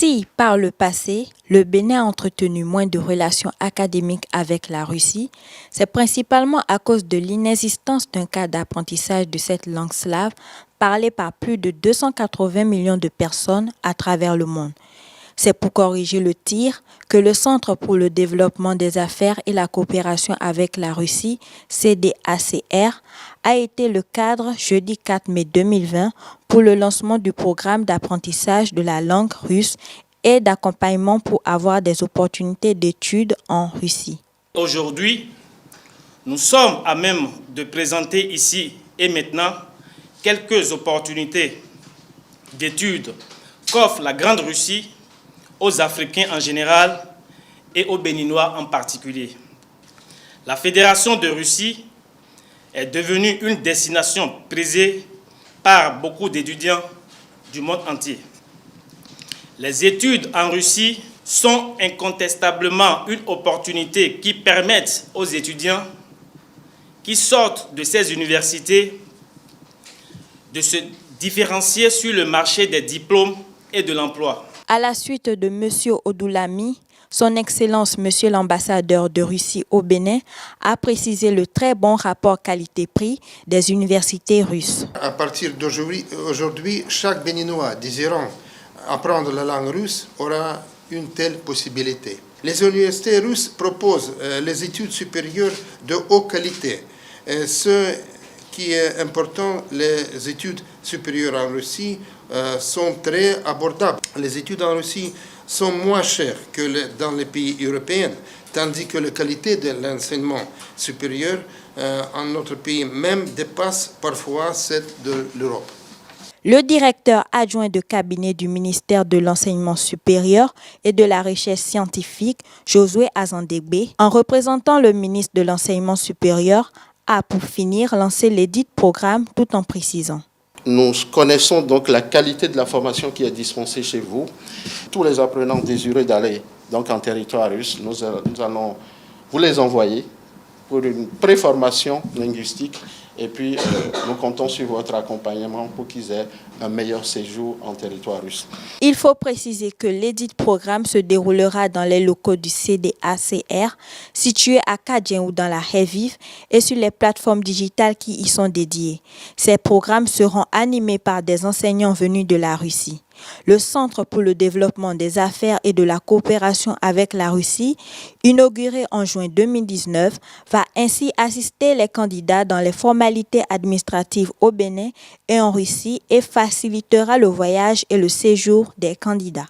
Si, par le passé, le Bénin a entretenu moins de relations académiques avec la Russie, c'est principalement à cause de l'inexistence d'un cadre d'apprentissage de cette langue slave parlée par plus de 280 millions de personnes à travers le monde. C'est pour corriger le tir que le Centre pour le développement des affaires et la coopération avec la Russie, CDACR, a été le cadre jeudi 4 mai 2020 pour le lancement du programme d'apprentissage de la langue russe et d'accompagnement pour avoir des opportunités d'études en Russie. Aujourd'hui, nous sommes à même de présenter ici et maintenant quelques opportunités d'études qu'offre la Grande Russie aux Africains en général et aux Béninois en particulier. La Fédération de Russie est devenue une destination prisée par beaucoup d'étudiants du monde entier. Les études en Russie sont incontestablement une opportunité qui permet aux étudiants qui sortent de ces universités de se différencier sur le marché des diplômes et de l'emploi. À la suite de M. Odoulami, son Excellence M. l'ambassadeur de Russie au Bénin a précisé le très bon rapport qualité-prix des universités russes. À partir d'aujourd'hui, chaque Béninois désirant apprendre la langue russe aura une telle possibilité. Les universités russes proposent les études supérieures de haute qualité. Ce qui est important, les études supérieures en Russie sont très abordables. Les études en Russie sont moins chères que dans les pays européens, tandis que la qualité de l'enseignement supérieur en notre pays même dépasse parfois celle de l'Europe. Le directeur adjoint de cabinet du ministère de l'Enseignement supérieur et de la Recherche scientifique, Josué Azandegbe, en représentant le ministre de l'Enseignement supérieur, a pour finir lancé l'édit programme tout en précisant. Nous connaissons donc la qualité de la formation qui est dispensée chez vous. Tous les apprenants désireux d'aller donc en territoire russe, nous allons vous les envoyer pour une préformation linguistique et puis nous comptons sur votre accompagnement pour qu'ils aient un meilleur séjour en territoire russe. Il faut préciser que l'édit programme se déroulera dans les locaux du CDACR, situés à Kadien ou dans la Haie-Vive et sur les plateformes digitales qui y sont dédiées. Ces programmes seront animés par des enseignants venus de la Russie. Le Centre pour le développement des affaires et de la coopération avec la Russie, inauguré en juin 2019, va ainsi assister les candidats dans les formalités administratives au Bénin et en Russie et facilitera le voyage et le séjour des candidats.